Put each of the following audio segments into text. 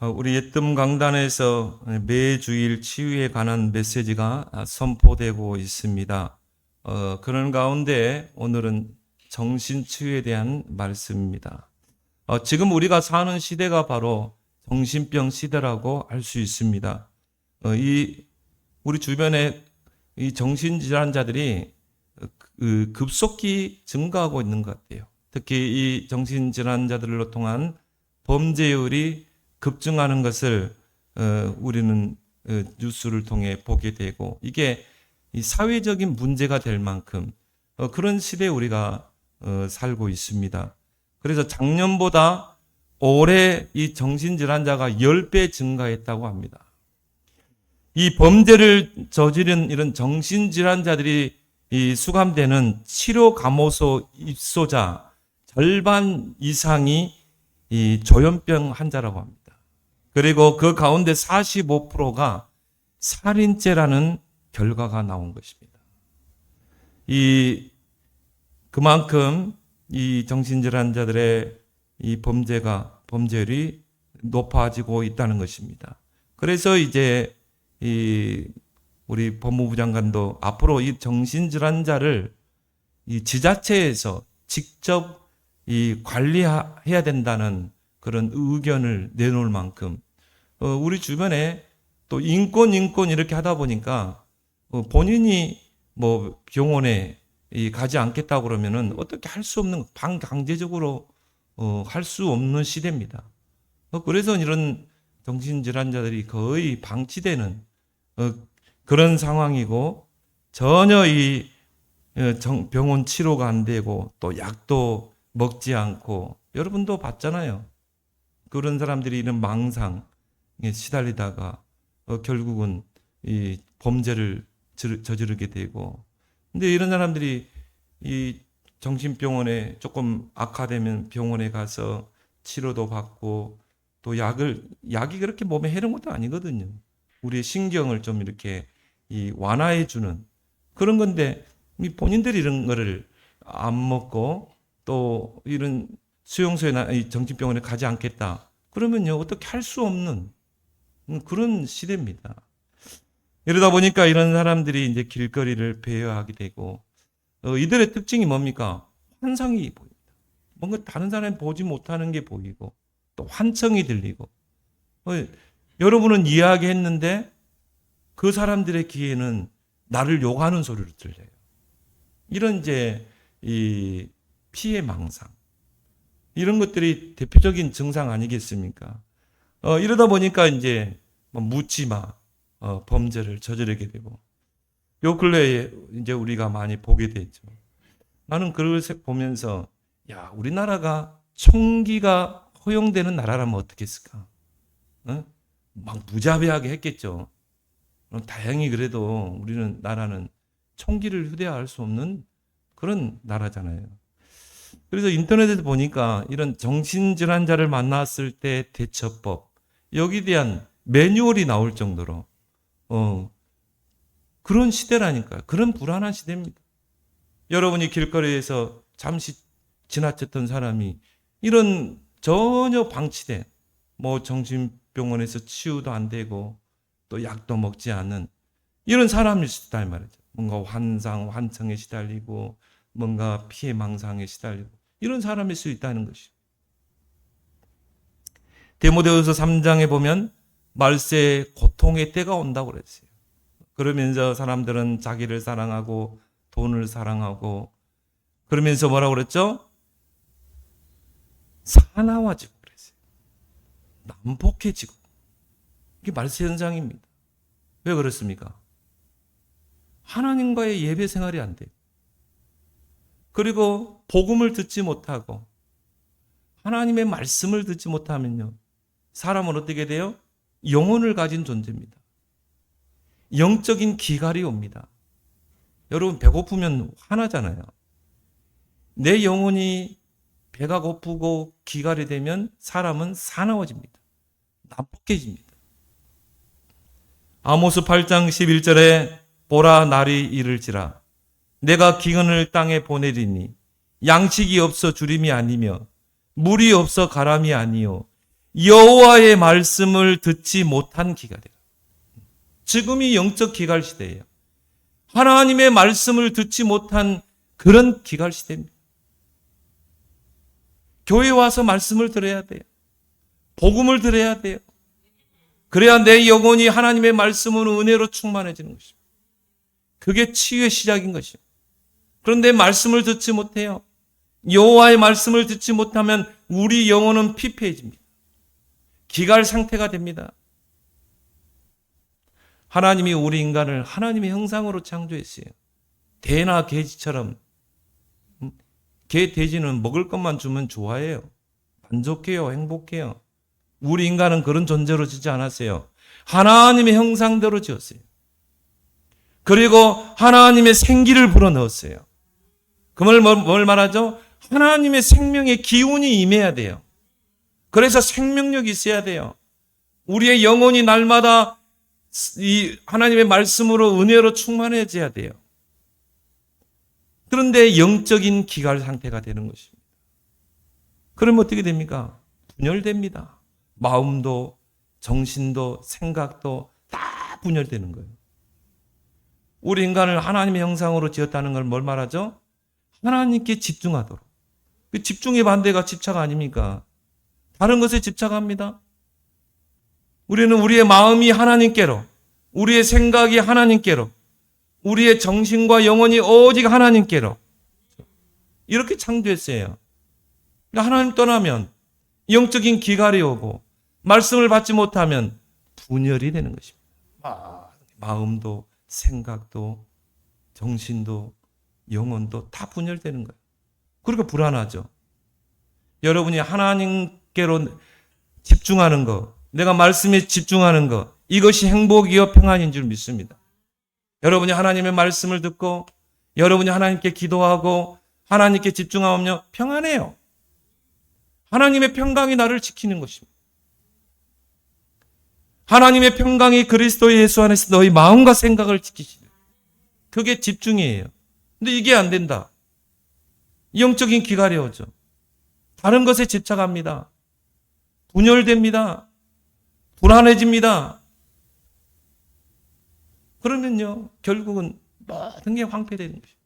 우리 예뜸 강단에서 매주일 치유에 관한 메시지가 선포되고 있습니다. 그런 가운데 오늘은 정신치유에 대한 말씀입니다. 지금 우리가 사는 시대가 바로 정신병 시대라고 할 수 있습니다. 우리 주변에 이 정신질환자들이 급속히 증가하고 있는 것 같아요. 특히 이 정신질환자들로 통한 범죄율이 급증하는 것을 우리는 뉴스를 통해 보게 되고, 이게 이 사회적인 문제가 될 만큼 그런 시대에 우리가 살고 있습니다. 그래서 작년보다 올해 이 정신질환자가 10배 증가했다고 합니다. 이 범죄를 저지른 이런 정신질환자들이 이 수감되는 치료 감호소 입소자 절반 이상이 이 조현병 환자라고 합니다. 그리고 그 가운데 45%가 살인죄라는 결과가 나온 것입니다. 그만큼 이 정신질환자들의 이 범죄율이 높아지고 있다는 것입니다. 그래서 이제 우리 법무부 장관도 앞으로 이 정신질환자를 이 지자체에서 직접 관리해야 된다는 그런 의견을 내놓을 만큼 우리 주변에 또 인권 이렇게 하다 보니까 본인이 뭐 병원에 가지 않겠다고 그러면은 어떻게 할 수 없는, 반강제적으로 할 수 없는 시대입니다. 그래서 이런 정신질환자들이 거의 방치되는 그런 상황이고, 전혀 병원 치료가 안 되고 또 약도 먹지 않고, 여러분도 봤잖아요. 그런 사람들이 이런 망상에 시달리다가 결국은 이 범죄를 저지르게 되고, 근데 이런 사람들이 이 정신병원에 조금 악화되면 병원에 가서 치료도 받고, 또 약이 그렇게 몸에 해로운 것도 아니거든요. 우리의 신경을 좀 이렇게 완화해 주는 그런 건데, 본인들이 이런 거를 안 먹고 또 이런 수용소에나 정신병원에 가지 않겠다 그러면요, 어떻게 할 수 없는 그런 시대입니다. 이러다 보니까 이런 사람들이 이제 길거리를 배회하게 되고, 이들의 특징이 뭡니까? 환상이 보입니다. 뭔가 다른 사람이 보지 못하는 게 보이고, 또 환청이 들리고, 여러분은 이야기했는데 그 사람들의 귀에는 나를 욕하는 소리를 들려요. 이런 이제 이 피해 망상, 이런 것들이 대표적인 증상 아니겠습니까? 이러다 보니까 이제 묻지마 범죄를 저지르게 되고, 요 근래에 이제 우리가 많이 보게 되죠. 나는 그걸 보면서, 야, 우리나라가 총기가 허용되는 나라라면 어떻겠을까? 막 무자비하게 했겠죠. 다행히 그래도 우리는 나라는 총기를 휴대할 수 없는 그런 나라잖아요. 그래서 인터넷에서 보니까 이런 정신질환자를 만났을 때 대처법, 여기에 대한 매뉴얼이 나올 정도로 그런 시대라니까요. 그런 불안한 시대입니다. 여러분이 길거리에서 잠시 지나쳤던 사람이 이런 전혀 방치된, 정신병원에서 치유도 안 되고 또 약도 먹지 않는 이런 사람일 수 있다 이 말이죠. 뭔가 환청에 시달리고 뭔가 피해 망상에 시달리고 이런 사람일 수 있다는 것이죠. 디모데후서 3장에 보면 말세에 고통의 때가 온다고 그랬어요. 그러면서 사람들은 자기를 사랑하고 돈을 사랑하고, 그러면서 뭐라고 그랬죠? 사나워지고 그랬어요. 난폭해지고. 이게 말세 현상입니다. 왜 그렇습니까? 하나님과의 예배 생활이 안 돼요. 그리고 복음을 듣지 못하고 하나님의 말씀을 듣지 못하면요, 사람은 어떻게 돼요? 영혼을 가진 존재입니다. 영적인 기갈이 옵니다. 여러분, 배고프면 화나잖아요. 내 영혼이 배가 고프고 기갈이 되면 사람은 사나워집니다. 난폭해집니다. 아모스 8장 11절에 보라, 날이 이를지라 내가 기근을 땅에 보내리니 양식이 없어 주림이 아니며 물이 없어 가람이 아니요 여호와의 말씀을 듣지 못한 기갈이에요. 지금이 영적 기갈 시대예요. 하나님의 말씀을 듣지 못한 그런 기갈 시대입니다. 교회 와서 말씀을 들어야 돼요. 복음을 들어야 돼요. 그래야 내 영혼이 하나님의 말씀으로 은혜로 충만해지는 것입니다. 그게 치유의 시작인 것입니다. 그런데 말씀을 듣지 못해요. 여호와의 말씀을 듣지 못하면 우리 영혼은 피폐해집니다. 기갈 상태가 됩니다. 하나님이 우리 인간을 하나님의 형상으로 창조했어요. 개나 돼지처럼. 개, 돼지는 먹을 것만 주면 좋아해요. 만족해요. 행복해요. 우리 인간은 그런 존재로 지지 않았어요. 하나님의 형상대로 지었어요. 그리고 하나님의 생기를 불어넣었어요. 그 뭘 말하죠? 하나님의 생명의 기운이 임해야 돼요. 그래서 생명력이 있어야 돼요. 우리의 영혼이 날마다 이 하나님의 말씀으로 은혜로 충만해져야 돼요. 그런데 영적인 기갈 상태가 되는 것입니다. 그러면 어떻게 됩니까? 분열됩니다. 마음도 정신도 생각도 다 분열되는 거예요. 우리 인간을 하나님의 형상으로 지었다는 걸 뭘 말하죠? 하나님께 집중하도록. 그 집중의 반대가 집착 아닙니까? 다른 것에 집착합니다. 우리는 우리의 마음이 하나님께로, 우리의 생각이 하나님께로, 우리의 정신과 영혼이 오직 하나님께로 이렇게 창조했어요. 그러니까 하나님 떠나면 영적인 기갈이 오고 말씀을 받지 못하면 분열이 되는 것입니다. 마음도 생각도 정신도 영혼도 다 분열되는 거예요. 그러니까 불안하죠. 여러분이 하나님께로 집중하는 것, 내가 말씀에 집중하는 것, 이것이 행복이요 평안인 줄 믿습니다. 여러분이 하나님의 말씀을 듣고 여러분이 하나님께 기도하고 하나님께 집중하면 평안해요. 하나님의 평강이 나를 지키는 것입니다. 하나님의 평강이 그리스도 예수 안에서 너희 마음과 생각을 지키시는, 그게 집중이에요. 근데 이게 안 된다. 영적인 기갈이 오죠. 다른 것에 집착합니다. 분열됩니다. 불안해집니다. 그러면요, 결국은 모든 게 황폐되는 것입니다.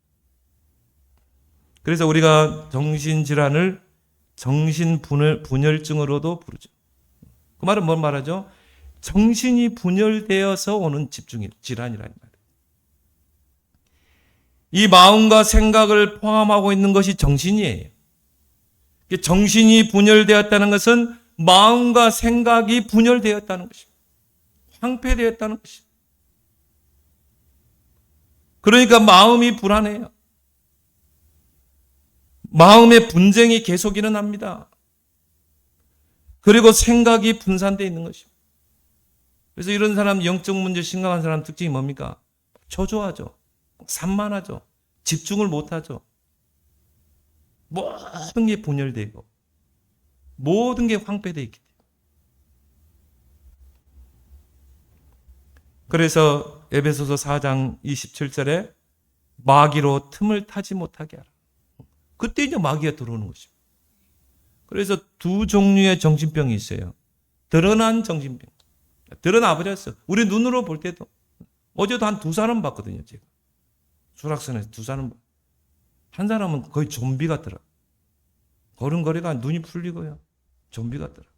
그래서 우리가 정신질환을 정신분열증으로도 부르죠. 그 말은 뭔 말하죠? 정신이 분열되어서 오는 질환이라는 말이에요. 이 마음과 생각을 포함하고 있는 것이 정신이에요. 정신이 분열되었다는 것은 마음과 생각이 분열되었다는 것입니다. 황폐되었다는 것입니다. 그러니까 마음이 불안해요. 마음의 분쟁이 계속 일어납니다. 그리고 생각이 분산되어 있는 것입니다. 그래서 이런 사람, 영적 문제 심각한 사람 특징이 뭡니까? 초조하죠. 산만하죠. 집중을 못하죠. 모든 게 분열되고 모든 게 황폐되어 있기 때문에. 그래서 에베소서 4장 27절에 마귀로 틈을 타지 못하게 하라. 그때 이제 마귀가 들어오는 것입니다. 그래서 두 종류의 정신병이 있어요. 드러난 정신병. 드러나 버렸어. 우리 눈으로 볼 때도. 어제도 한 두 사람 봤거든요, 제가. 수락산에서 두 사람. 한 사람은 거의 좀비 같더라. 걸음걸이가 눈이 풀리고요. 좀비 같더라.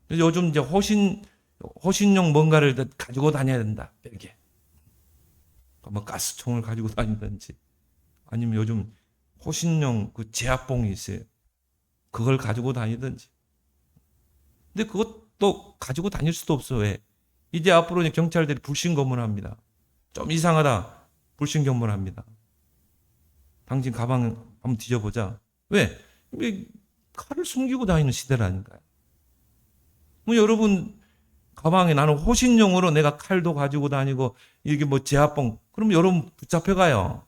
그래서 요즘 이제 호신용 뭔가를 가지고 다녀야 된다. 이렇게. 뭐 가스총을 가지고 다니든지, 아니면 요즘 호신용 그 제압봉이 있어요. 그걸 가지고 다니든지. 근데 그것도 가지고 다닐 수도 없어. 왜? 이제 앞으로 이제 경찰들이 불신 검문합니다. 좀 이상하다. 불신 검문합니다. 당신 가방 한번 뒤져보자. 왜? 칼을 숨기고 다니는 시대라니까요. 뭐 여러분 가방에 나는 호신용으로 내가 칼도 가지고 다니고 이게 뭐 제압봉, 그러면 여러분 붙잡혀가요.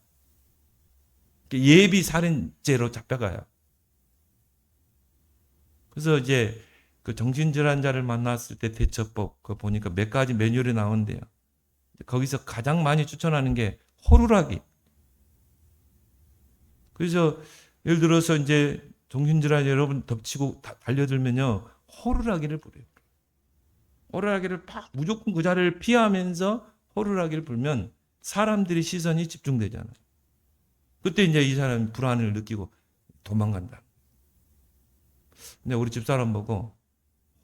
예비 살인죄로 잡혀가요. 그래서 이제 그 정신질환자를 만났을 때 대처법 그거 보니까 몇 가지 매뉴얼이 나오는데요. 거기서 가장 많이 추천하는 게 호루라기. 그래서 예를 들어서 이제 정신질환 여러분 덮치고 달려들면요, 호루라기를 부려요. 호루라기를 팍 무조건 그 자리를 피하면서 호루라기를 불면 사람들이 시선이 집중되잖아요. 그때 이제 이 사람이 불안을 느끼고 도망간다. 근데 우리 집사람 보고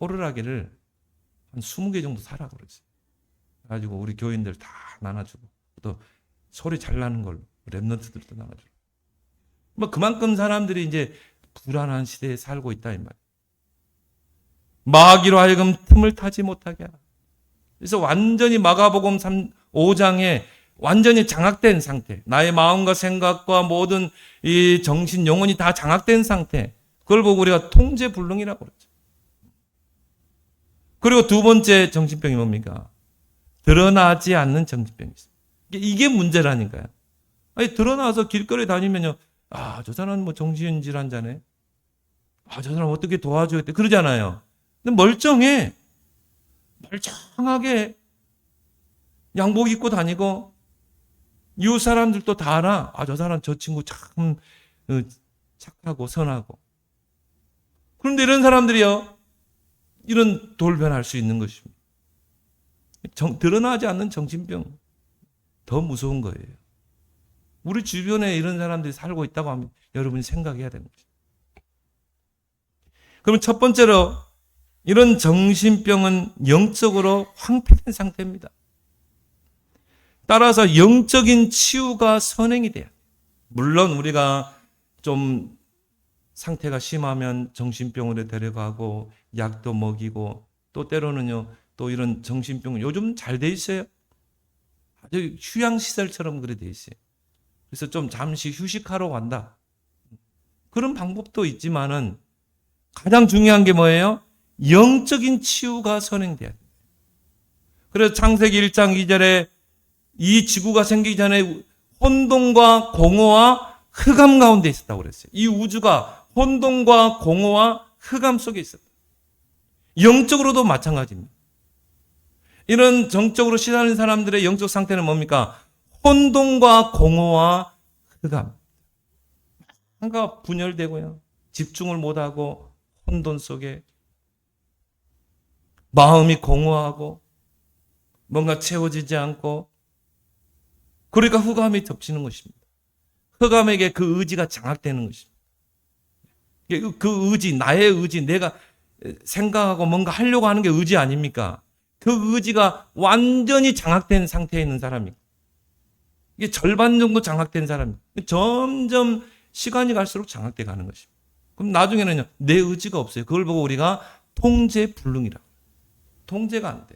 호루라기를 한 20개 정도 사라고 그러지. 그래가지고 우리 교인들 다 나눠주고, 또 소리 잘 나는 걸로 랩런트들도 나눠주고. 뭐 그만큼 사람들이 이제 불안한 시대에 살고 있다 이 말이에요. 마귀로 하여금 틈을 타지 못하게 하라. 그래서 완전히 마가복음 5장에 완전히 장악된 상태, 나의 마음과 생각과 모든 이 정신, 영혼이 다 장악된 상태, 그걸 보고 우리가 통제불능이라고 그러죠. 그리고 두 번째 정신병이 뭡니까? 드러나지 않는 정신병이 있어요. 이게 문제라니까요. 아니, 드러나서 길거리 다니면요, 아, 저 사람은 뭐 정신질환자네. 아, 저 사람 어떻게 도와줘야겠다. 그러잖아요. 근데 멀쩡하게 양복 입고 다니고, 이웃 사람들도 다 알아. 아, 저 사람, 저 친구 참 착하고 선하고. 그런데 이런 사람들이요, 이런 돌변할 수 있는 것입니다. 드러나지 않는 정신병, 더 무서운 거예요. 우리 주변에 이런 사람들이 살고 있다고 하면 여러분이 생각해야 되는 거죠. 그럼 첫 번째로, 이런 정신병은 영적으로 황폐된 상태입니다. 따라서 영적인 치유가 선행이 돼요. 물론 우리가 좀 상태가 심하면 정신병원에 데려가고 약도 먹이고, 또 때로는요, 또 이런 정신병원 요즘 잘 돼 있어요. 아주 휴양시설처럼 그래 돼 있어요. 그래서 좀 잠시 휴식하러 간다. 그런 방법도 있지만은 가장 중요한 게 뭐예요? 영적인 치유가 선행돼야 돼요. 그래서 창세기 1장 2절에 이 지구가 생기기 전에 혼돈과 공허와 흑암 가운데 있었다고 그랬어요. 이 우주가 혼돈과 공허와 흑암 속에 있었다. 영적으로도 마찬가지입니다. 이런 정적으로 시달리는 사람들의 영적 상태는 뭡니까? 혼돈과 공허와 흑암. 뭔가 분열되고요. 집중을 못하고 혼돈 속에 마음이 공허하고 뭔가 채워지지 않고, 그러니까 흑암이 덮치는 것입니다. 흑암에게 그 의지가 장악되는 것입니다. 그 의지, 나의 의지, 내가 생각하고 뭔가 하려고 하는 게 의지 아닙니까? 그 의지가 완전히 장악된 상태에 있는 사람이, 이게 절반 정도 장악된 사람이 점점 시간이 갈수록 장악돼 가는 것입니다. 그럼 나중에는요, 내 의지가 없어요. 그걸 보고 우리가 통제불능이라고. 통제가 안 돼.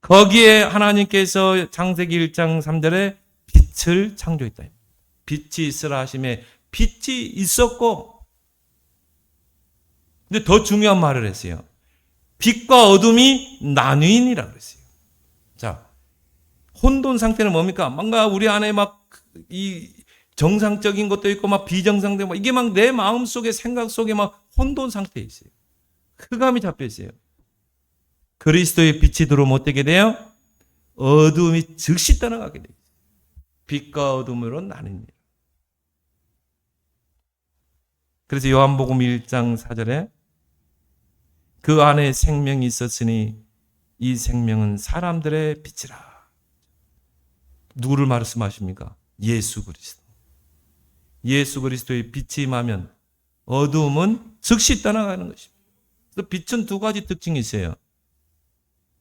거기에 하나님께서 창세기 1장 3절에 빛을 창조했다. 빛이 있으라 하심에 빛이 있었고, 근데 더 중요한 말을 했어요. 빛과 어둠이 나뉘니라 그랬어요. 자, 혼돈 상태는 뭡니까? 뭔가 우리 안에 막 이 정상적인 것도 있고 막 비정상적인, 이게 막 내 마음 속에, 생각 속에 막 혼돈 상태에 있어요. 흑암이 잡혀 있어요. 그리스도의 빛이 들어오면 어떻게 돼요? 어둠이 즉시 떠나가게 돼요. 빛과 어둠으로 나뉩니다. 그래서 요한복음 1장 4절에 그 안에 생명이 있었으니 이 생명은 사람들의 빛이라. 누구를 말씀하십니까? 예수 그리스도. 예수 그리스도의 빛이 임하면 어둠은 즉시 떠나가는 것입니다. 그래서 빛은 두 가지 특징이 있어요.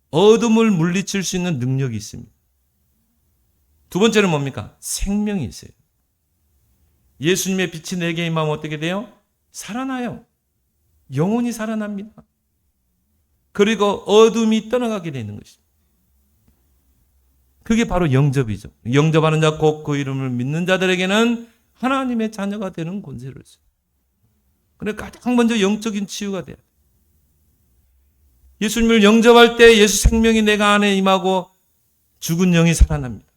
어둠을 물리칠 수 있는 능력이 있습니다. 두 번째는 뭡니까? 생명이 있어요. 예수님의 빛이 내게 임하면 어떻게 돼요? 살아나요. 영혼이 살아납니다. 그리고 어둠이 떠나가게 되는 것입니다. 그게 바로 영접이죠. 영접하는 자 곧 그 이름을 믿는 자들에게는 하나님의 자녀가 되는 권세를 줘요. 그러니까 가장 먼저 영적인 치유가 돼요. 예수님을 영접할 때 예수 생명이 내가 안에 임하고 죽은 영이 살아납니다.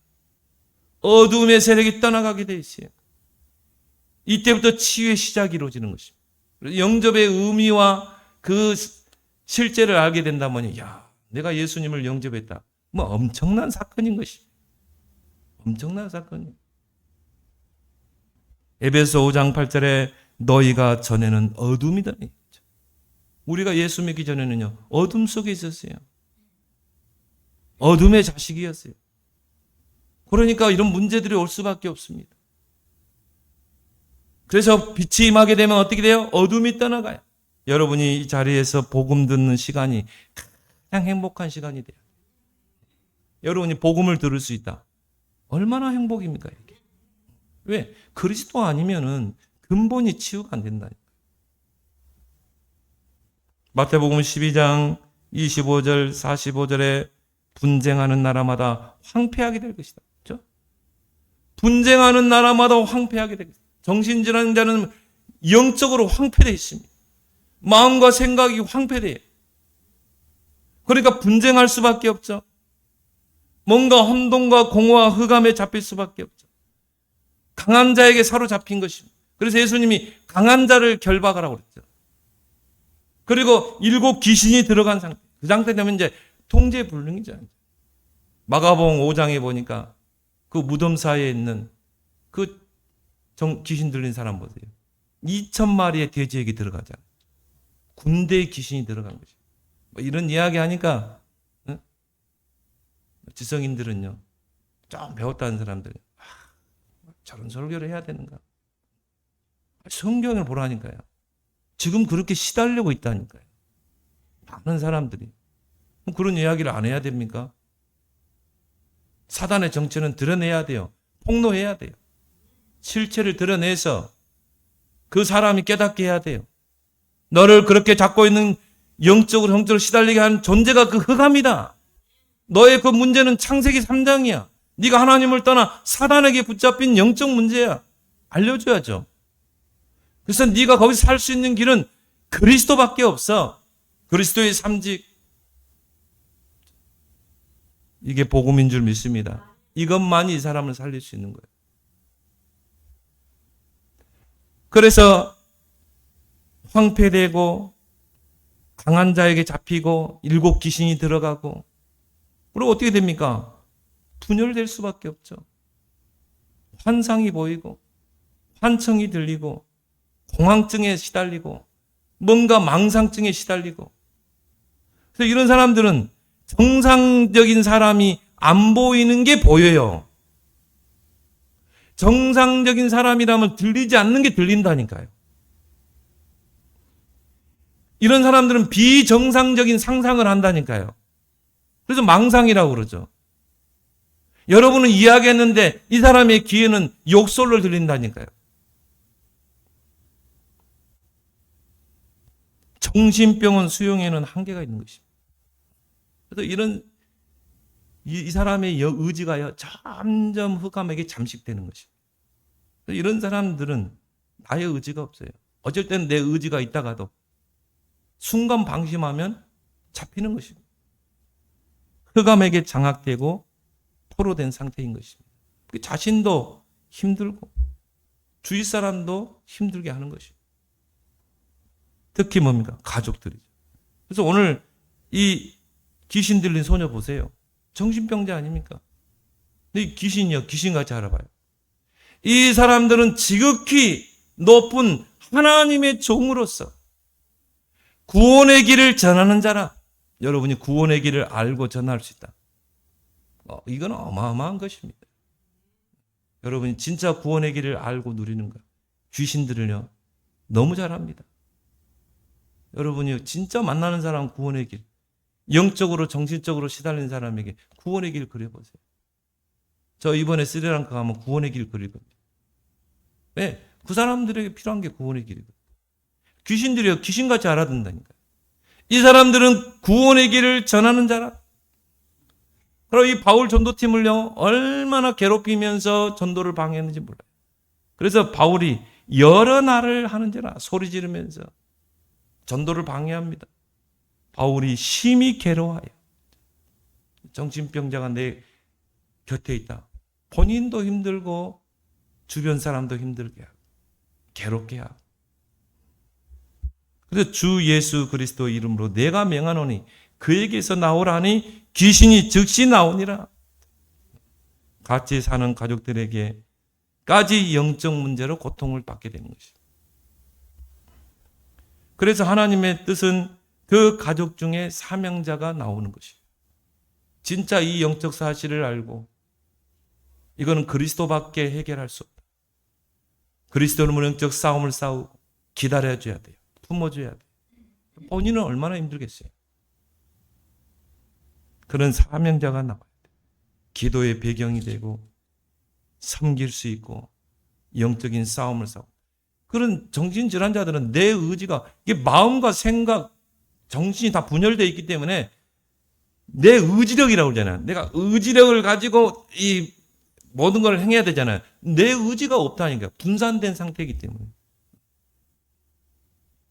어둠의 세력이 떠나가게 돼 있어요. 이때부터 치유의 시작이 이루어지는 것입니다. 영접의 의미와 그 실제를 알게 된다면, 야, 내가 예수님을 영접했다. 뭐 엄청난 사건인 것입니다. 엄청난 사건이에요. 에베소 5장 8절에 너희가 전에는 어둠이더니, 우리가 예수 믿기 전에는요 어둠 속에 있었어요. 어둠의 자식이었어요. 그러니까 이런 문제들이 올 수밖에 없습니다. 그래서 빛이 임하게 되면 어떻게 돼요? 어둠이 떠나가요. 여러분이 이 자리에서 복음 듣는 시간이 가장 행복한 시간이 돼요. 여러분이 복음을 들을 수 있다. 얼마나 행복입니까 이게? 왜? 그리스도 아니면은 근본이 치유가 안 된다니까. 마태복음 12장 25절 45절에 분쟁하는 나라마다 황폐하게 될 것이다. 그렇죠? 분쟁하는 나라마다 황폐하게 될 것이다. 정신질환 자는 영적으로 황폐되어 있습니다. 마음과 생각이 황폐돼요. 그러니까 분쟁할 수밖에 없죠. 뭔가 혼돈과 공허와 흑암에 잡힐 수밖에 없죠. 강한 자에게 사로잡힌 것입니다. 그래서 예수님이 강한 자를 결박하라고 그랬죠. 그리고 7 귀신이 들어간 상태. 그 상태 되면 이제 통제불능이죠. 마가복음 5장에 보니까 그 무덤 사이에 있는 그 귀신 들린 사람 보세요. 2,000마리의 돼지에게 들어가잖아요. 군대의 귀신이 들어간 거죠. 뭐 이런 이야기 하니까 지성인들은요, 좀 배웠다는 사람들, 저런 설교를 해야 되는가? 성경을 보라니까요. 지금 그렇게 시달리고 있다니까요. 많은 사람들이. 그런 이야기를 안 해야 됩니까? 사단의 정체는 드러내야 돼요. 폭로해야 돼요. 실체를 드러내서 그 사람이 깨닫게 해야 돼요. 너를 그렇게 잡고 있는 영적으로 형적으로 시달리게 한 존재가 그 흑암이다. 너의 그 문제는 창세기 3장이야. 네가 하나님을 떠나 사단에게 붙잡힌 영적 문제야. 알려줘야죠. 그래서 네가 거기서 살 수 있는 길은 그리스도밖에 없어. 그리스도의 삼직. 이게 복음인 줄 믿습니다. 이것만이 이 사람을 살릴 수 있는 거예요. 그래서 황폐되고 강한 자에게 잡히고 7 귀신이 들어가고, 그리고 어떻게 됩니까? 분열될 수밖에 없죠. 환상이 보이고 환청이 들리고 공황증에 시달리고 뭔가 망상증에 시달리고. 그래서 이런 사람들은 정상적인 사람이 안 보이는 게 보여요. 정상적인 사람이라면 들리지 않는 게 들린다니까요. 이런 사람들은 비정상적인 상상을 한다니까요. 그래서 망상이라고 그러죠. 여러분은 이야기했는데 이 사람의 귀에는 욕설로 들린다니까요. 정신병원 수용에는 한계가 있는 것입니다. 그래서 이 사람의 의지가 점점 흑암에게 잠식되는 것입니다. 이런 사람들은 나의 의지가 없어요. 어쩔 때는 내 의지가 있다가도 순간 방심하면 잡히는 것입니다. 흑암에게 장악되고 포로된 상태인 것입니다. 자신도 힘들고 주위 사람도 힘들게 하는 것입니다. 특히 뭡니까? 가족들이죠. 그래서 오늘 이 귀신 들린 소녀 보세요. 정신병자 아닙니까? 근데 이 귀신이요, 귀신같이 알아봐요. 이 사람들은 지극히 높은 하나님의 종으로서 구원의 길을 전하는 자라. 여러분이 구원의 길을 알고 전할 수 있다. 이건 어마어마한 것입니다. 여러분이 진짜 구원의 길을 알고 누리는 것. 귀신들을요, 너무 잘합니다. 여러분이 진짜 만나는 사람 구원의 길, 영적으로 정신적으로 시달린 사람에게 구원의 길 그려보세요. 저 이번에 스리랑카 가면 구원의 길 그릴 겁니다. 네, 그 사람들에게 필요한 게 구원의 길이거든요. 귀신들이요, 귀신같이 알아듣는다니까요. 이 사람들은 구원의 길을 전하는 자라. 그리고 이 바울 전도팀을요, 얼마나 괴롭히면서 전도를 방해했는지 몰라요. 그래서 바울이 여러 날을 하는지라 소리 지르면서 전도를 방해합니다. 바울이 심히 괴로워해요. 정신병자가 내 곁에 있다. 본인도 힘들고 주변 사람도 힘들게 하고 괴롭게 하고. 그래서 주 예수 그리스도 이름으로 내가 명하노니 그에게서 나오라니 귀신이 즉시 나오니라. 같이 사는 가족들에게, 영적 문제로 고통을 받게 되는 것이죠. 그래서 하나님의 뜻은 그 가족 중에 사명자가 나오는 것이에요. 진짜 이 영적 사실을 알고 이거는 그리스도밖에 해결할 수 없다. 그리스도는 영적 싸움을 싸우고 기다려줘야 돼요. 품어줘야 돼요. 본인은 얼마나 힘들겠어요. 그런 사명자가 나와야 돼요. 기도의 배경이 되고 섬길 수 있고 영적인 싸움을 싸우고. 그런 정신질환자들은 내 의지가 이게 마음과 생각, 정신이 다 분열되어 있기 때문에 내 의지력이라고 그러잖아요. 내가 의지력을 가지고 이 모든 걸 행해야 되잖아요. 내 의지가 없다니까. 분산된 상태이기 때문에.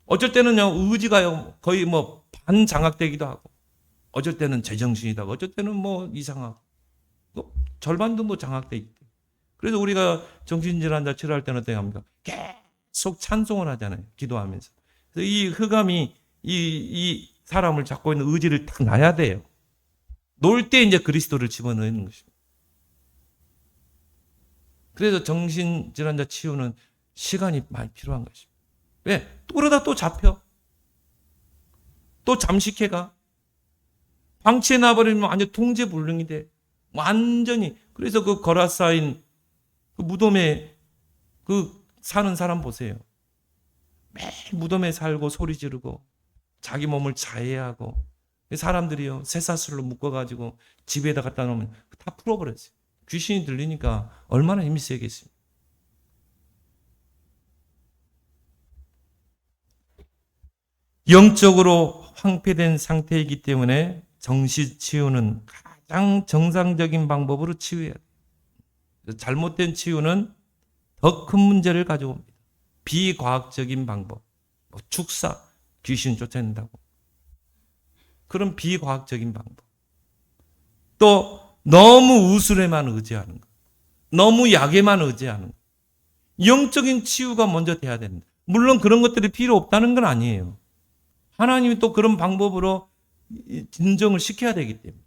어쩔 때는요, 의지가 거의 뭐 반장악되기도 하고, 어쩔 때는 제정신이다. 어쩔 때는 뭐 이상하고, 절반도 뭐 장악돼 있고. 그래서 우리가 정신질환자 치료할 때는 어떻게 합니까? 계속 찬송을 하잖아요. 기도하면서. 그래서 이 흑암이 이 사람을 잡고 있는 의지를 딱 놔야 돼요. 놀 때 이제 그리스도를 집어넣는 것입니다. 그래서 정신질환자 치유는 시간이 많이 필요한 것입니다. 왜? 그러다 또 잡혀. 또 잠식해가. 방치해 놔버리면 완전 통제불능이 돼. 완전히. 그래서 그 거라사인 그 무덤에 그 사는 사람 보세요. 매일 무덤에 살고 소리 지르고 자기 몸을 자해하고 사람들이요 쇠사슬로 묶어가지고 집에다 갖다 놓으면 다 풀어버렸어요. 귀신이 들리니까 얼마나 힘이 세겠습니까? 영적으로 황폐된 상태이기 때문에 정신치유는 가장 정상적인 방법으로 치유해야 돼요. 잘못된 치유는 더 큰 문제를 가져옵니다. 비과학적인 방법, 축사, 귀신 쫓아낸다고. 그런 비과학적인 방법. 또 너무 우술에만 의지하는 것. 너무 약에만 의지하는 것. 영적인 치유가 먼저 돼야 됩니다. 물론 그런 것들이 필요 없다는 건 아니에요. 하나님이 또 그런 방법으로 진정을 시켜야 되기 때문에.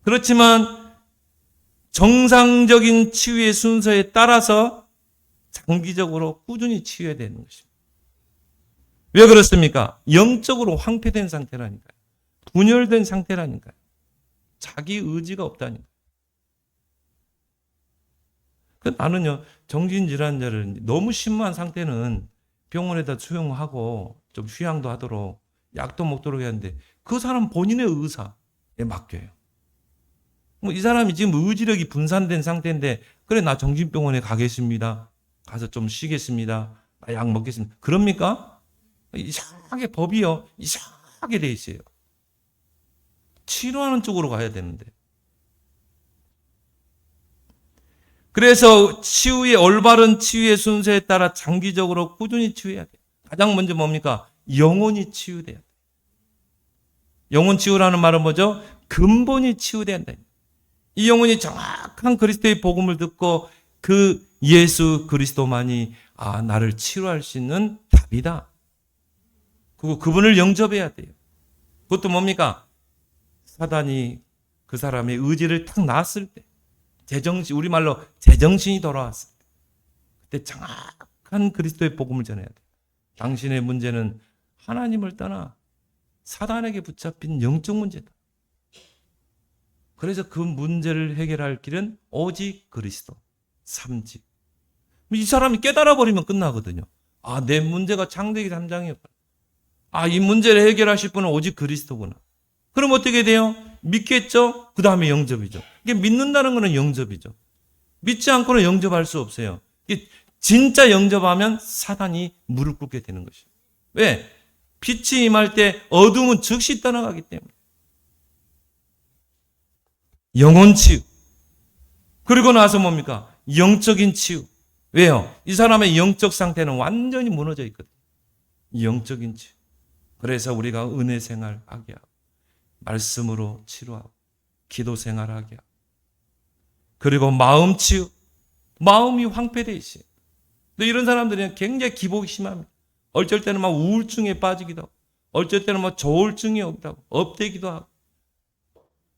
그렇지만 정상적인 치유의 순서에 따라서 장기적으로 꾸준히 치유해야 되는 것입니다. 왜 그렇습니까? 영적으로 황폐된 상태라니까요. 분열된 상태라니까요. 자기 의지가 없다니까요. 나는요, 정신질환자를 너무 심한 상태는 병원에다 수용하고 좀 휴양도 하도록 약도 먹도록 해야 하는데 그 사람 본인의 의사에 맡겨요. 이 사람이 지금 의지력이 분산된 상태인데 그래 나 정신병원에 가겠습니다. 가서 좀 쉬겠습니다. 나 약 먹겠습니다. 그럽니까? 이상하게 법이요. 이상하게 돼 있어요. 치료하는 쪽으로 가야 되는데. 그래서 치유의 올바른 치유의 순서에 따라 장기적으로 꾸준히 치유해야 돼요. 가장 먼저 뭡니까? 영혼이 치유돼야 돼요. 영혼 치유라는 말은 뭐죠? 근본이 치유돼야 한다. 이 영혼이 정확한 그리스도의 복음을 듣고 그 예수 그리스도만이 나를 치유할 수 있는 답이다. 그리고 그분을 영접해야 돼요. 그것도 뭡니까? 사단이 그 사람의 의지를 탁 놨을 때, 우리말로 제정신이 돌아왔을 때, 그때 정확한 그리스도의 복음을 전해야 돼요. 당신의 문제는 하나님을 떠나 사단에게 붙잡힌 영적 문제다. 그래서 그 문제를 해결할 길은 오직 그리스도, 삼직. 이 사람이 깨달아 버리면 끝나거든요. 내 문제가 창세기 3장이었구나. 이 문제를 해결하실 분은 오직 그리스도구나. 그럼 어떻게 돼요? 믿겠죠? 그 다음에 영접이죠. 이게 믿는다는 것은 영접이죠. 믿지 않고는 영접할 수 없어요. 진짜 영접하면 사단이 무릎 꿇게 되는 것이에요. 왜? 빛이 임할 때 어둠은 즉시 떠나가기 때문에. 영혼 치유. 그리고 나서 뭡니까? 영적인 치유. 왜요? 이 사람의 영적 상태는 완전히 무너져 있거든요. 영적인 치유. 그래서 우리가 은혜 생활하게 하고 말씀으로 치료하고 기도 생활하게 하고 그리고 마음 치유. 마음이 황폐되어 있어요. 근데 이런 사람들은 굉장히 기복이 심합니다. 어쩔 때는 막 우울증에 빠지기도 하고 어쩔 때는 막 조울증이 오기도 하고 업되기도 하고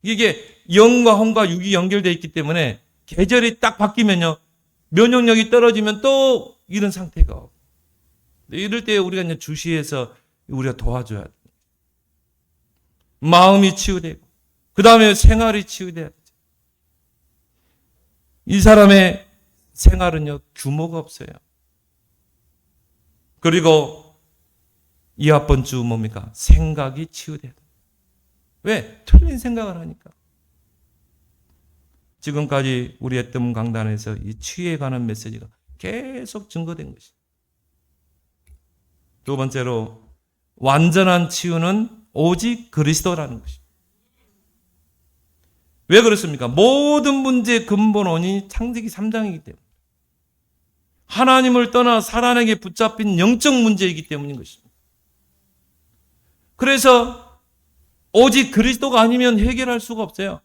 이게 영과 혼과 육이 연결되어 있기 때문에 계절이 딱 바뀌면요 면역력이 떨어지면 또 이런 상태가 오고. 이럴 때 우리가 이제 주시해서 우리가 도와줘야 돼. 마음이 치유되고, 그 다음에 생활이 치유돼야 되죠. 이 사람의 생활은요, 규모가 없어요. 그리고 이합 번주 뭡니까? 생각이 치유돼야 돼. 왜? 틀린 생각을 하니까. 지금까지 우리 했던 강단에서 이 치유에 관한 메시지가 계속 증거된 것이죠. 두 번째로, 완전한 치유는 오직 그리스도라는 것입니다. 왜 그렇습니까? 모든 문제의 근본 원인이 창세기 3장이기 때문에, 하나님을 떠나 사단에게 붙잡힌 영적 문제이기 때문인 것입니다. 그래서 오직 그리스도가 아니면 해결할 수가 없어요.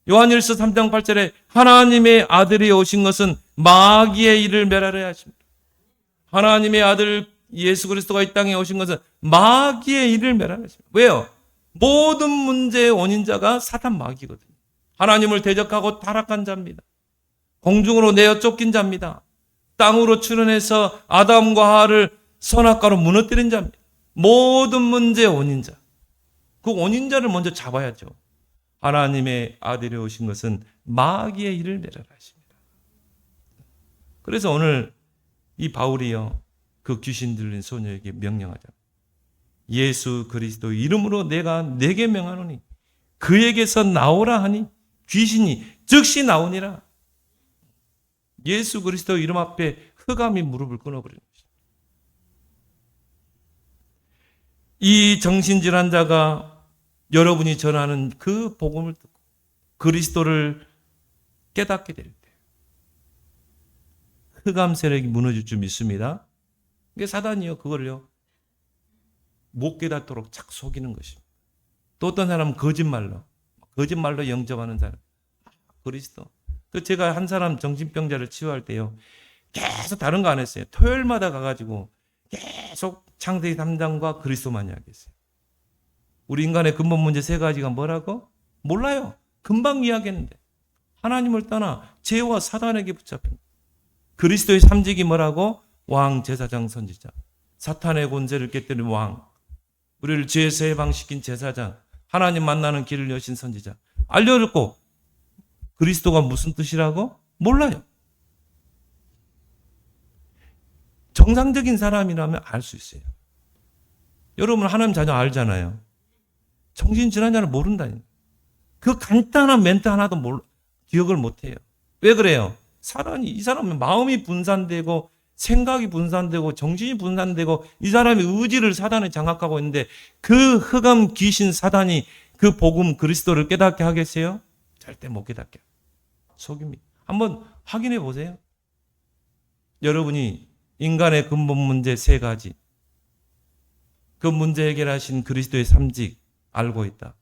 요한일서 3장 8절에 하나님의 아들이 오신 것은 마귀의 일을 멸하려 하십니다. 하나님의 아들 예수 그리스도가 이 땅에 오신 것은 마귀의 일을 멸하려 하십니다. 왜요? 모든 문제의 원인자가 사탄 마귀거든요. 하나님을 대적하고 타락한 자입니다. 공중으로 내어 쫓긴 자입니다. 땅으로 출현해서 아담과 하와를 선악과로 무너뜨린 자입니다. 모든 문제의 원인자. 그 원인자를 먼저 잡아야죠. 하나님의 아들이 오신 것은 마귀의 일을 멸하라 하십니다. 그래서 오늘 이 바울이요, 그 귀신 들린 소녀에게 명령하자. 예수 그리스도 이름으로 내가 네게 명하노니 그에게서 나오라 하니 귀신이 즉시 나오니라. 예수 그리스도 이름 앞에 흑암이 무릎을 끊어버리는 것입니다. 이 정신질환자가 여러분이 전하는 그 복음을 듣고 그리스도를 깨닫게 될 때 흑암 세력이 무너질 줄 믿습니다. 이게 사단이요, 그걸요 못 깨닫도록 착 속이는 것입니다. 또 어떤 사람은 거짓말로 영접하는 사람. 그리스도. 그 제가 한 사람 정신병자를 치유할 때요, 계속 다른 거 안 했어요. 토요일마다 가가지고 계속 창세기 3장과 그리스도만 이야기했어요. 우리 인간의 근본 문제 세 가지가 뭐라고? 몰라요. 금방 이야기했는데. 하나님을 떠나 죄와 사단에게 붙잡힌 그리스도의 삼직이 뭐라고? 왕, 제사장, 선지자. 사탄의 권세를 깨뜨린 왕, 우리를 죄에서 해방시킨 제사장, 하나님 만나는 길을 여신 선지자. 알려줬고 그리스도가 무슨 뜻이라고? 몰라요. 정상적인 사람이라면 알 수 있어요. 여러분 하나님 자녀 알잖아요. 정신질환자는 모른다니. 그 간단한 멘트 하나도 기억을 못해요. 왜 그래요? 이 사람은 마음이 분산되고 생각이 분산되고 정신이 분산되고 이 사람의 의지를 사단에 장악하고 있는데 그 흑암 귀신 사단이 그 복음 그리스도를 깨닫게 하겠어요? 절대 못 깨닫게. 속입니다. 한번 확인해 보세요. 여러분이 인간의 근본 문제 세 가지, 그 문제 해결하신 그리스도의 삼직 알고 있다.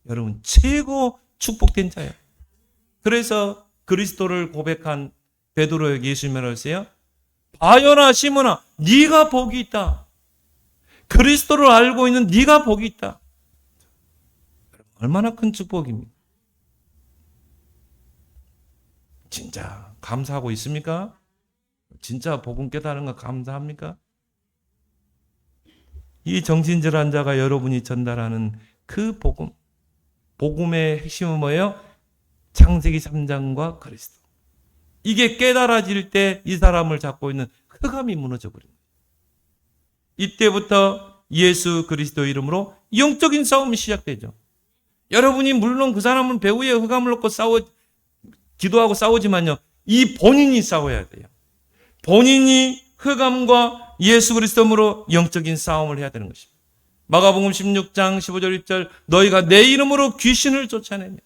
여러분 최고 축복된 자예요. 그래서 그리스도를 고백한 베드로에게 예수님이 말하세요. 바요나 시몬아, 네가 복이 있다. 그리스도를 알고 있는 네가 복이 있다. 얼마나 큰 축복입니까? 진짜 감사하고 있습니까? 진짜 복음 깨달은 거 감사합니까? 이 정신질환자가 여러분이 전달하는 그 복음의 핵심은 뭐예요? 창세기 3장과 그리스도. 이게 깨달아질 때 이 사람을 잡고 있는 흑암이 무너져 버립니다. 이때부터 예수 그리스도 이름으로 영적인 싸움이 시작되죠. 여러분이 물론 그 사람은 배후에 흑암을 놓고 기도하고 싸우지만요, 이 본인이 싸워야 돼요. 본인이 흑암과 예수 그리스도로 영적인 싸움을 해야 되는 것입니다. 마가복음 16장 15절 20절 너희가 내 이름으로 귀신을 쫓아내며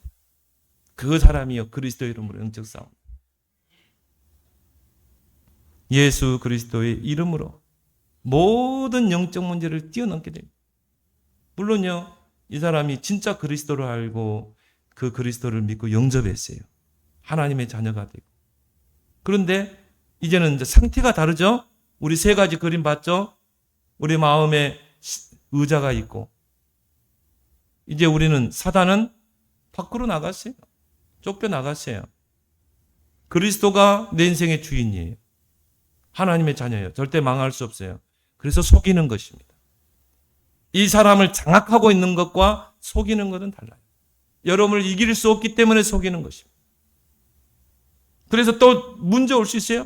그 사람이요 그리스도 이름으로 영적 싸움. 예수 그리스도의 이름으로 모든 영적 문제를 뛰어넘게 됩니다. 물론요, 이 사람이 진짜 그리스도를 알고 그 그리스도를 믿고 영접했어요. 하나님의 자녀가 되고. 그런데 이제는 이제 상태가 다르죠? 우리 세 가지 그림 봤죠? 우리 마음에 의자가 있고. 이제 우리는 사단은 밖으로 나갔어요. 쫓겨 나갔어요. 그리스도가 내 인생의 주인이에요. 하나님의 자녀예요. 절대 망할 수 없어요. 그래서 속이는 것입니다. 이 사람을 장악하고 있는 것과 속이는 것은 달라요. 여러분을 이길 수 없기 때문에 속이는 것입니다. 그래서 또 문제 올 수 있어요.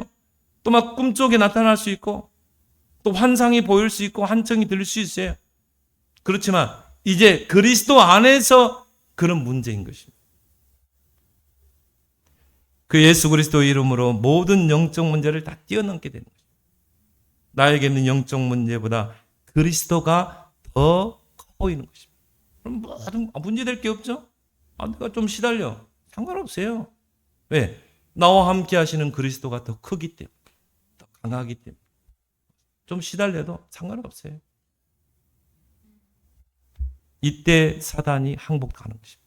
또 막 꿈속에 나타날 수 있고 또 환상이 보일 수 있고 한청이 들릴 수 있어요. 그렇지만 이제 그리스도 안에서 그런 문제인 것입니다. 그 예수 그리스도 이름으로 모든 영적 문제를 다 뛰어넘게 되는 것입니다. 나에게 있는 영적 문제보다 그리스도가 더 커 보이는 것입니다. 그럼 모든 문제될 게 없죠? 내가 좀 시달려. 상관없어요. 왜? 나와 함께 하시는 그리스도가 더 크기 때문에, 더 강하기 때문에. 좀 시달려도 상관없어요. 이때 사단이 항복하는 것입니다.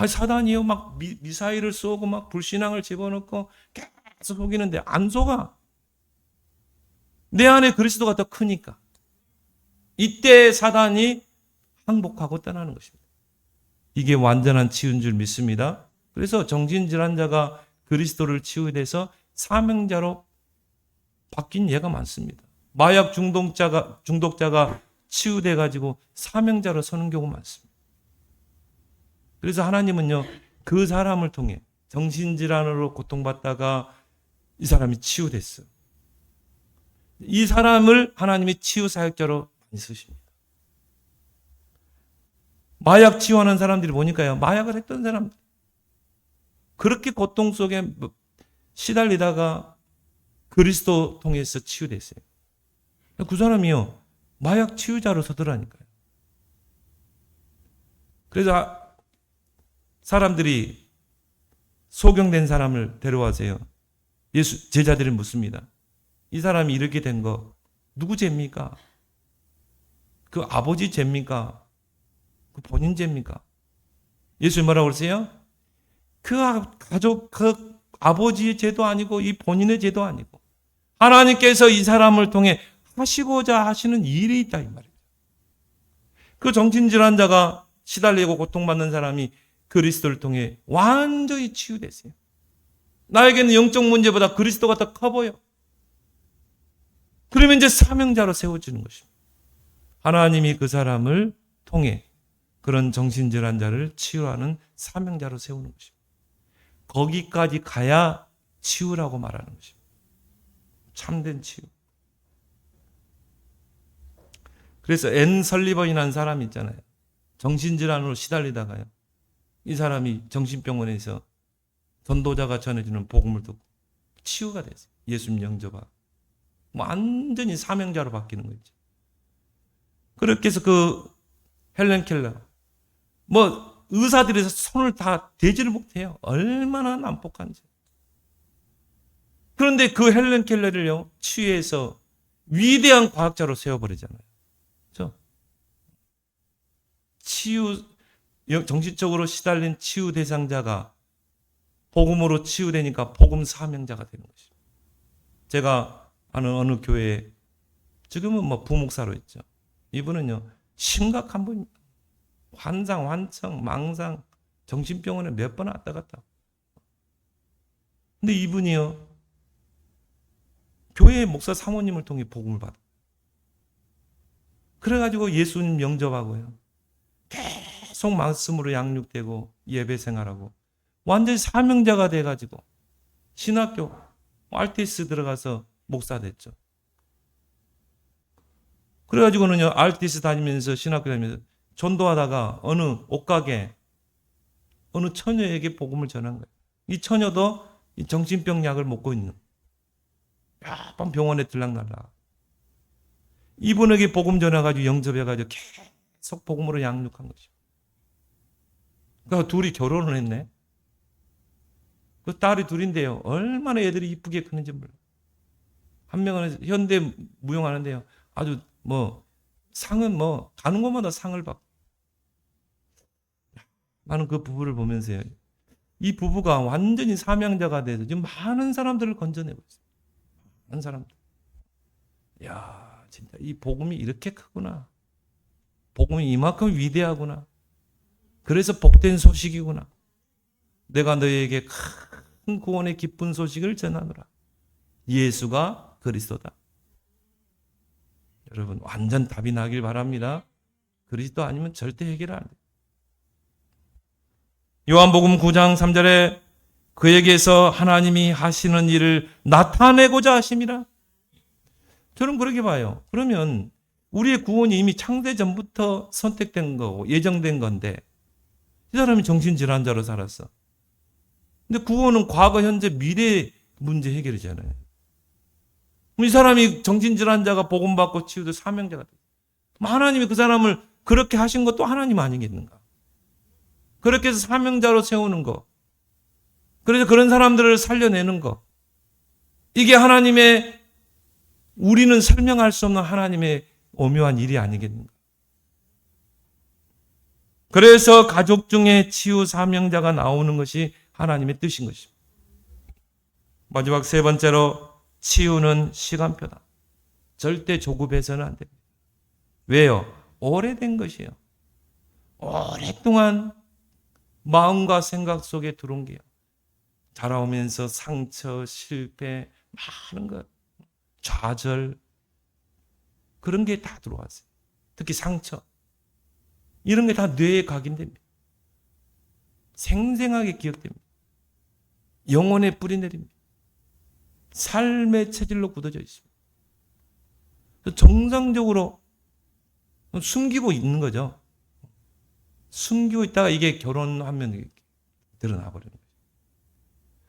사단이요, 막 미사일을 쏘고 막 불신앙을 집어넣고 계속 속이는데 안 속아. 내 안에 그리스도가 더 크니까. 이때 사단이 항복하고 떠나는 것입니다. 이게 완전한 치유인 줄 믿습니다. 그래서 정신질환자가 그리스도를 치유돼서 사명자로 바뀐 예가 많습니다. 마약 중독자가 치유돼가지고 사명자로 서는 경우 많습니다. 그래서 하나님은요, 그 사람을 통해 정신질환으로 고통받다가 이 사람이 치유됐어요. 이 사람을 하나님이 치유사역자로 많이 쓰십니다. 마약 치유하는 사람들이 보니까요, 마약을 했던 사람들. 그렇게 고통 속에 시달리다가 그리스도 통해서 치유됐어요. 그 사람이요, 마약 치유자로 서더라니까요. 그래서 사람들이 소경된 사람을 데려와세요. 예수 제자들이 묻습니다. 이 사람이 이렇게 된 거 누구 죄입니까? 그 아버지 죄입니까? 그 본인 죄입니까? 예수님 뭐라고 그러세요? 그 가족, 그 아버지의 죄도 아니고 이 본인의 죄도 아니고 하나님께서 이 사람을 통해 하시고자 하시는 일이 있다 이 말입니다. 그 정신질환자가 시달리고 고통받는 사람이 그리스도를 통해 완전히 치유됐어요. 나에게는 영적 문제보다 그리스도가 더 커 보여. 그러면 이제 사명자로 세워지는 것입니다. 하나님이 그 사람을 통해 그런 정신질환자를 치유하는 사명자로 세우는 것입니다. 거기까지 가야 치유라고 말하는 것입니다. 참된 치유. 그래서 앤 설리번이라는 사람이 있잖아요. 정신질환으로 시달리다가요. 이 사람이 정신병원에서 전도자가 전해주는 복음을 듣고 치유가 됐어요. 예수님 영접하고. 완전히 사명자로 바뀌는 거죠. 그렇게 해서 그 헬렌 켈러, 의사들이 손을 다 대지를 못해요. 얼마나 난폭한지. 그런데 그 헬렌 켈러를요, 치유해서 위대한 과학자로 세워버리잖아요. 그렇죠? 정신적으로 시달린 치유 대상자가 복음으로 치유되니까 복음 사명자가 되는 것입니다. 제가 아는 어느 교회에 지금은 부목사로 있죠. 이분은요, 심각한 분입니다. 환상, 환청, 망상, 정신병원에 몇 번 왔다 갔다. 근데 이분이요, 교회 목사 사모님을 통해 복음을 받아. 그래가지고 예수님 영접하고요. 계속 말씀으로 양육되고 예배 생활하고 완전히 사명자가 돼가지고 신학교 RTS 들어가서 목사 됐죠. 그래가지고는요, RTS 다니면서 신학교 다니면서 전도하다가 어느 옷가게 어느 처녀에게 복음을 전한 거예요. 이 처녀도 이 정신병 약을 먹고 있는 몇 번 병원에 들락날락. 이분에게 복음 전해가지고 영접해가지고 계속 복음으로 양육한 거죠. 그러니까 둘이 결혼을 했네. 그 딸이 둘인데요. 얼마나 애들이 이쁘게 크는지 몰라요. 한 명은 현대 무용하는데요. 아주 상은 가는 곳마다 상을 받고. 나는 그 부부를 보면서요. 이 부부가 완전히 사명자가 돼서 지금 많은 사람들을 건져내고 있어요. 많은 사람들. 야, 진짜 이 복음이 이렇게 크구나. 복음이 이만큼 위대하구나. 그래서 복된 소식이구나. 내가 너에게 큰 구원의 기쁜 소식을 전하노라. 예수가 그리스도다. 여러분 완전 답이 나길 바랍니다. 그리스도 아니면 절대 해결 안 돼요. 요한복음 9장 3절에 그에게서 하나님이 하시는 일을 나타내고자 하심이라. 저는 그렇게 봐요. 그러면 우리의 구원이 이미 창세 전부터 선택된 거고 예정된 건데 이 사람이 정신질환자로 살았어. 근데 구원은 과거, 현재, 미래 문제 해결이잖아요. 이 사람이 정신질환자가 복음받고 치유돼 사명자가 돼. 하나님이 그 사람을 그렇게 하신 것도 하나님 아니겠는가? 그렇게 해서 사명자로 세우는 거. 그래서 그런 사람들을 살려내는 거. 이게 하나님의, 우리는 설명할 수 없는 하나님의 오묘한 일이 아니겠는가? 그래서 가족 중에 치유 사명자가 나오는 것이 하나님의 뜻인 것입니다. 마지막 세 번째로 치유는 시간표다. 절대 조급해서는 안 됩니다. 왜요? 오래된 것이에요. 오랫동안 마음과 생각 속에 들어온 게요. 자라오면서 상처, 실패, 많은 것, 좌절, 그런 게 다 들어왔어요. 특히 상처. 이런 게 다 뇌에 각인됩니다. 생생하게 기억됩니다. 영혼에 뿌리 내립니다. 삶의 체질로 굳어져 있습니다. 정상적으로 숨기고 있는 거죠. 숨기고 있다가 이게 결혼하면 드러나 버리는 거죠.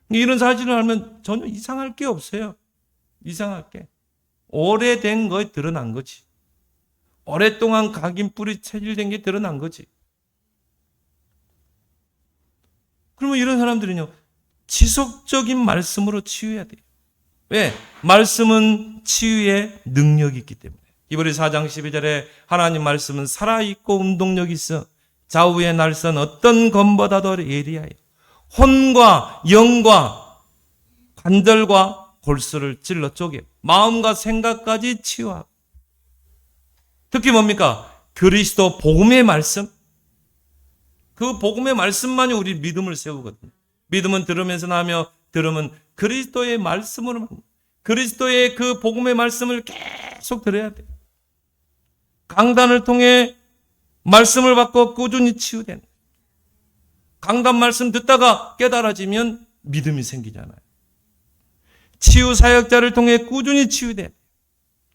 이런 사실을 알면 전혀 이상할 게 없어요. 이상할 게. 오래된 거에 드러난 거지. 오랫동안 각인 뿌리 체질된 게 드러난 거지. 그러면 이런 사람들은요, 지속적인 말씀으로 치유해야 돼요. 왜? 말씀은 치유의 능력이 있기 때문에. 히브리 4장 12절에 하나님 말씀은 살아있고 운동력이 있어 좌우의 날선 어떤 검보다도 예리하여 혼과 영과 관절과 골수를 찔러 쪼개 마음과 생각까지 치유하고, 특히 뭡니까? 그리스도 복음의 말씀. 그 복음의 말씀만이 우리 믿음을 세우거든요. 믿음은 들으면서 나며 들으면 그리스도의 말씀으로, 그리스도의 그 복음의 말씀을 계속 들어야 돼요. 강단을 통해 말씀을 받고 꾸준히 치유된, 강단 말씀 듣다가 깨달아지면 믿음이 생기잖아요. 치유 사역자를 통해 꾸준히 치유된,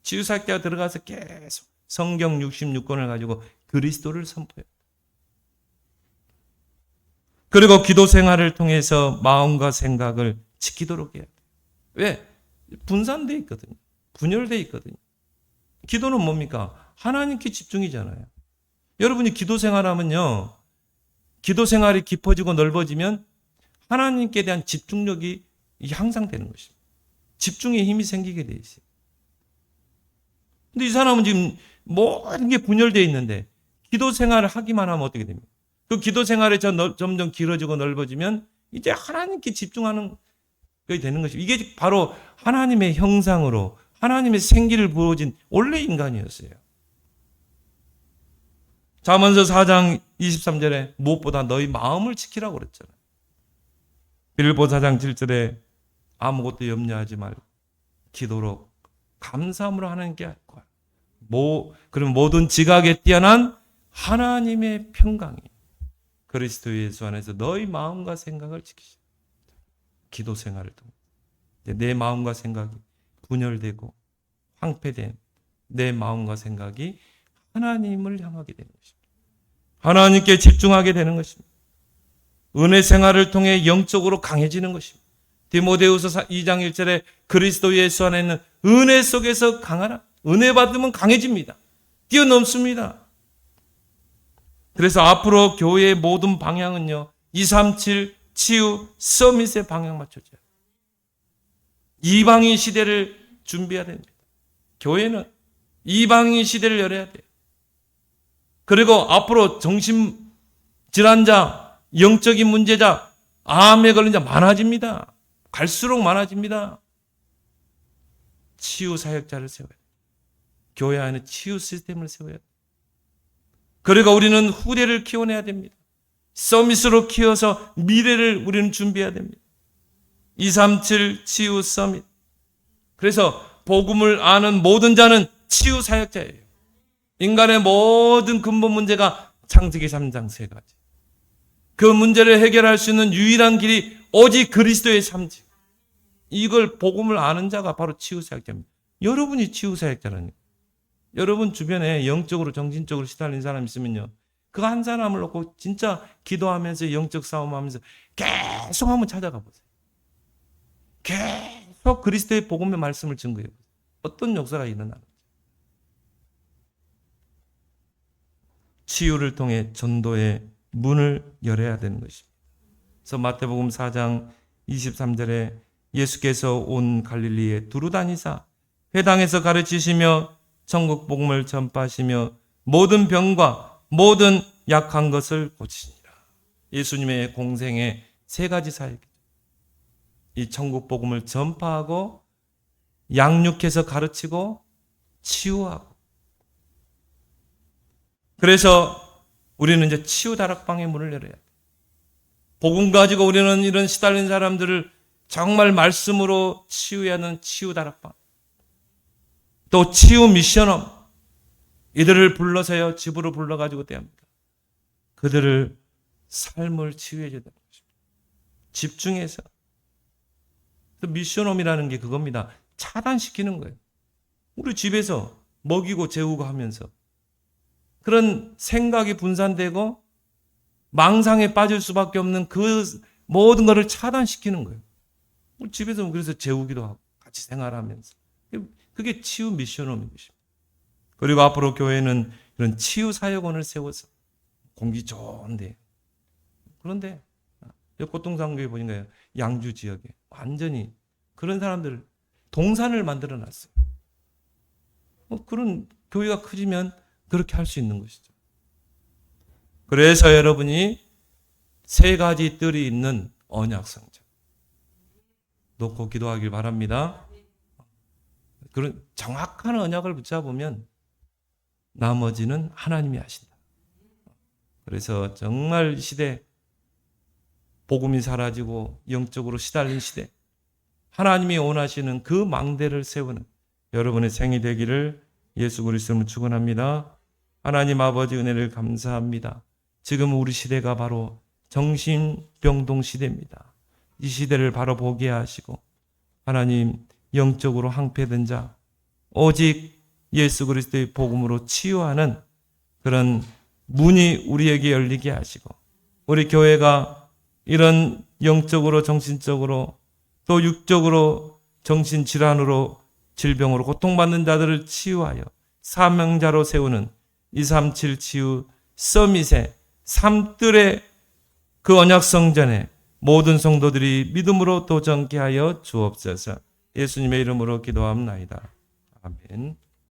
치유 사역자가 들어가서 계속 성경 66권을 가지고 그리스도를 선포해요. 그리고 기도 생활을 통해서 마음과 생각을 지키도록 해야 돼요. 왜? 분산되어 있거든요. 분열되어 있거든요. 기도는 뭡니까? 하나님께 집중이잖아요. 여러분이 기도 생활하면요, 기도 생활이 깊어지고 넓어지면 하나님께 대한 집중력이 향상되는 것입니다. 집중의 힘이 생기게 돼 있어요. 근데 이 사람은 지금 모든 게 분열되어 있는데 기도 생활을 하기만 하면 어떻게 됩니까? 그 기도 생활이 점점 길어지고 넓어지면 이제 하나님께 집중하는 게 되는 것입니다. 이게 바로 하나님의 형상으로 하나님의 생기를 부어진 원래 인간이었어요. 잠언서 4장 23절에 무엇보다 너희 마음을 지키라고 그랬잖아요. 빌보 4장 7절에 아무것도 염려하지 말고 기도로 감사함으로 하나님께 할 거야. 그럼 모든 지각에 뛰어난 하나님의 평강이 그리스도 예수 안에서 너희 마음과 생각을 지키시오. 기도 생활을 통해 내 마음과 생각이 분열되고 황폐된 내 마음과 생각이 하나님을 향하게 되는 것입니다. 하나님께 집중하게 되는 것입니다. 은혜 생활을 통해 영적으로 강해지는 것입니다. 디모데후서 2장 1절에 그리스도 예수 안에 있는 은혜 속에서 강하라. 은혜 받으면 강해집니다. 뛰어넘습니다. 그래서 앞으로 교회의 모든 방향은요, 237 치유 서밋의 방향 맞춰져요. 이방인 시대를 준비해야 됩니다. 교회는 이방인 시대를 열어야 돼요. 그리고 앞으로 정신질환자, 영적인 문제자, 암에 걸린 자 많아집니다. 갈수록 많아집니다. 치유 사역자를 세워야 돼요. 교회 안에 치유 시스템을 세워야 돼요. 그리고 우리는 후대를 키워내야 됩니다. 서밋으로 키워서 미래를 우리는 준비해야 됩니다. 237 치유 서밋. 그래서 복음을 아는 모든 자는 치유 사역자예요. 인간의 모든 근본 문제가 창세기 3장 3가지. 그 문제를 해결할 수 있는 유일한 길이 오직 그리스도의 삶이지. 이걸 복음을 아는 자가 바로 치유 사역자입니다. 여러분이 치유 사역자라니. 여러분 주변에 영적으로 정신적으로 시달린 사람 있으면요, 그 한 사람을 놓고 진짜 기도하면서 영적 싸움하면서 계속 한번 찾아가 보세요. 계속 그리스도의 복음의 말씀을 증거해 보세요. 어떤 역사가 일어나는지. 치유를 통해 전도의 문을 열어야 되는 것입니다. 그래서 마태복음 4장 23절에 예수께서 온 갈릴리에 두루 다니사 회당에서 가르치시며 천국 복음을 전파하시며 모든 병과 모든 약한 것을 고치니라. 예수님의 공생의 세 가지 사역이죠. 이 천국 복음을 전파하고 양육해서 가르치고 치유하고. 그래서 우리는 이제 치유 다락방의 문을 열어야 돼. 복음 가지고 우리는 이런 시달린 사람들을 정말 말씀으로 치유해야 하는 치유 다락방. 또 치유 미션홈. 이들을 불러서요, 집으로 불러가지고 대합니다. 그들을 삶을 치유해 줘야 되는 것입니다. 집중해서. 미션홈이라는 게 그겁니다. 차단시키는 거예요. 우리 집에서 먹이고 재우고 하면서 그런 생각이 분산되고 망상에 빠질 수밖에 없는 그 모든 것을 차단시키는 거예요. 우리 집에서 그래서 재우기도 하고 같이 생활하면서. 그게 치유 미션홈인 것입니다. 그리고 앞으로 교회는 이런 치유 사역원을 세워서 공기 좋은데, 그런데 꽃동산교회 보니까요, 양주 지역에 완전히 그런 사람들 동산을 만들어 놨어요. 그런 교회가 커지면 그렇게 할 수 있는 것이죠. 그래서 여러분이 세 가지 뜰이 있는 언약성전 놓고 기도하길 바랍니다. 그런 정확한 언약을 붙잡으면 나머지는 하나님이 하신다. 그래서 정말 이 시대, 복음이 사라지고 영적으로 시달린 시대, 하나님이 원하시는 그 망대를 세우는 여러분의 생이 되기를 예수 그리스도로 축원합니다. 하나님 아버지 은혜를 감사합니다. 지금 우리 시대가 바로 정신병동 시대입니다. 이 시대를 바로 보게 하시고 하나님, 영적으로 항폐된 자, 오직 예수 그리스도의 복음으로 치유하는 그런 문이 우리에게 열리게 하시고, 우리 교회가 이런 영적으로 정신적으로 또 육적으로 정신질환으로 질병으로 고통받는 자들을 치유하여 사명자로 세우는 237 치유 서밋의 삼뜰의 그 언약성전에 모든 성도들이 믿음으로 도전케 하여 주옵소서. 예수님의 이름으로 기도합나이다. 아멘.